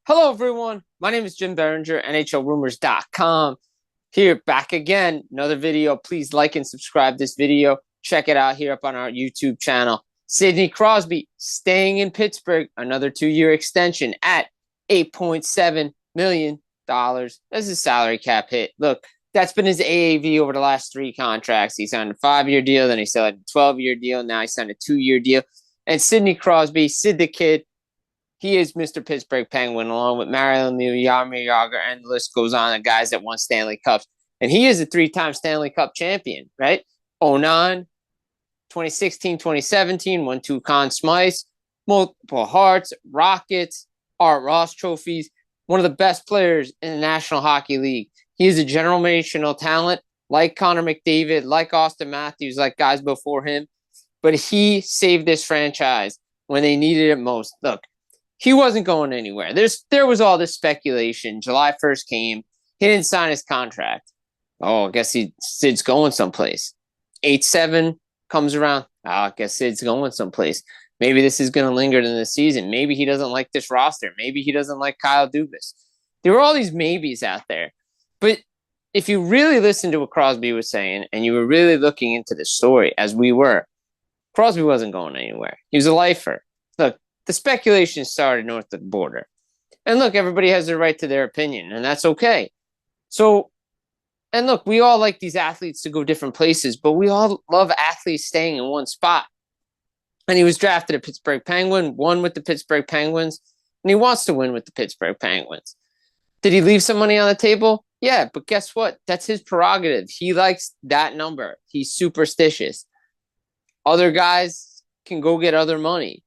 Hello, everyone. My name is Jim Biringer, NHLRumors.com. Here, back again. Another video. Please like and subscribe this video. Check it out here up on our YouTube channel. Sidney Crosby staying in Pittsburgh. Another 2-year extension at $8.7 million. That's a salary cap hit. Look, that's been his AAV over the last 3 contracts. He signed a 5-year deal, then he signed a 12-year deal. Now he signed a 2-year deal. And Sidney Crosby, Sid the Kid, he is Mr. Pittsburgh Penguin, along with Mario Lemieux, Jaromir Jagr, and the list goes on of guys that won Stanley Cups. And he is a 3-time Stanley Cup champion, right? 09, 2016, 2017, won 2 Conn Smythes, multiple Harts, Rockets, Art Ross trophies, one of the best players in the National Hockey League. He is a generational talent, like Connor McDavid, like Auston Matthews, like guys before him. But he saved this franchise when they needed it most. Look, he wasn't going anywhere. There was all this speculation. July 1st came. He didn't sign his contract. Oh, I guess Sid's going someplace. 8-7 comes around. Oh, I guess Sid's going someplace. Maybe this is going to linger in the season. Maybe he doesn't like this roster. Maybe he doesn't like Kyle Dubas. There were all these maybes out there. But if you really listened to what Crosby was saying and you were really looking into the story, as we were, Crosby wasn't going anywhere. He was a lifer. Look, the speculation started north of the border. And look, everybody has the right to their opinion, and that's okay. So, and look, we all like these athletes to go different places, but we all love athletes staying in one spot. And he was drafted a Pittsburgh Penguin, won with the Pittsburgh Penguins, and he wants to win with the Pittsburgh Penguins. Did he leave some money on the table? Yeah, but guess what? That's his prerogative. He likes that number. He's superstitious. Other guys can go get other money.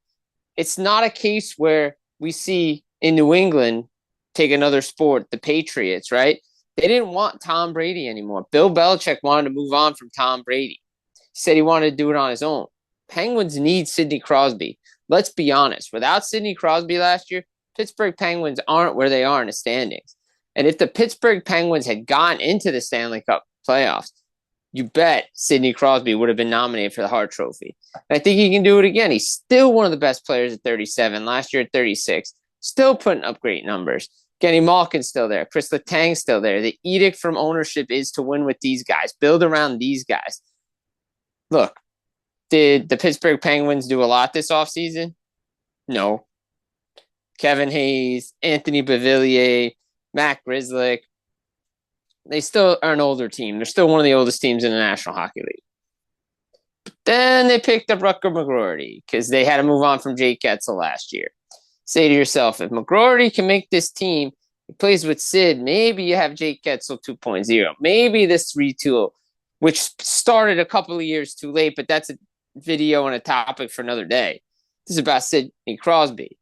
It's not a case where we see in New England, take another sport, the Patriots, right? They didn't want Tom Brady anymore. Bill Belichick wanted to move on from Tom Brady. He said he wanted to do it on his own. Penguins need Sidney Crosby. Let's be honest. Without Sidney Crosby last year, Pittsburgh Penguins aren't where they are in the standings. And if the Pittsburgh Penguins had gone into the Stanley Cup playoffs, you bet Sidney Crosby would have been nominated for the Hart Trophy. And I think he can do it again. He's still one of the best players at 37. Last year at 36. Still putting up great numbers. Kenny Malkin's still there. Chris Letang's still there. The edict from ownership is to win with these guys. Build around these guys. Look, did the Pittsburgh Penguins do a lot this offseason? No. Kevin Hayes, Anthony Beauvillier, Matt Grzelcyk, they still are an older team. They're still one of the oldest teams in the National Hockey League. But then they picked up Rutger McGroarty because they had to move on from Jake Guentzel last year. Say to yourself, if McGroarty can make this team, he plays with Sid, maybe you have Jake Guentzel 2.0. Maybe this retool, which started a couple of years too late, but that's a video and a topic for another day. This is about Sidney Crosby.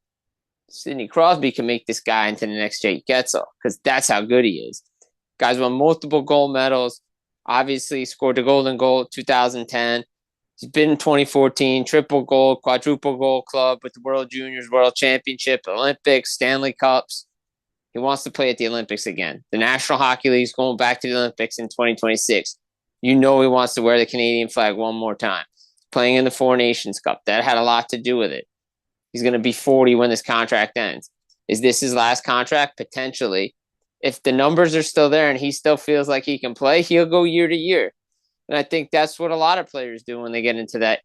Sidney Crosby can make this guy into the next Jake Guentzel because that's how good he is. Guys won multiple gold medals. Obviously, scored the Golden Goal 2010. He's been in 2014, triple gold, quadruple gold club with the World Juniors, World Championship, Olympics, Stanley Cups. He wants to play at the Olympics again. The National Hockey League is going back to the Olympics in 2026. You know he wants to wear the Canadian flag one more time. Playing in the Four Nations Cup. That had a lot to do with it. He's going to be 40 when this contract ends. Is this his last contract? Potentially. If the numbers are still there and he still feels like he can play, he'll go year to year. And I think that's what a lot of players do when they get into that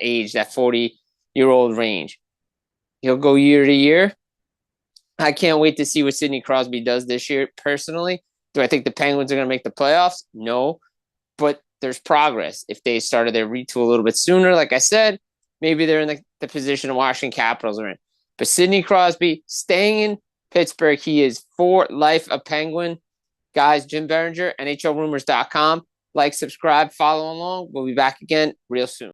age, that 40-year-old range. He'll go year to year. I can't wait to see what Sidney Crosby does this year personally. Do I think the Penguins are going to make the playoffs? No. But there's progress. If they started their retool a little bit sooner, like I said, maybe they're in the position the Washington Capitals are in. But Sidney Crosby staying in Pittsburgh, he is for life a Penguin. Guys, Jim Biringer, NHLRumors.com. Like, subscribe, follow along. We'll be back again real soon.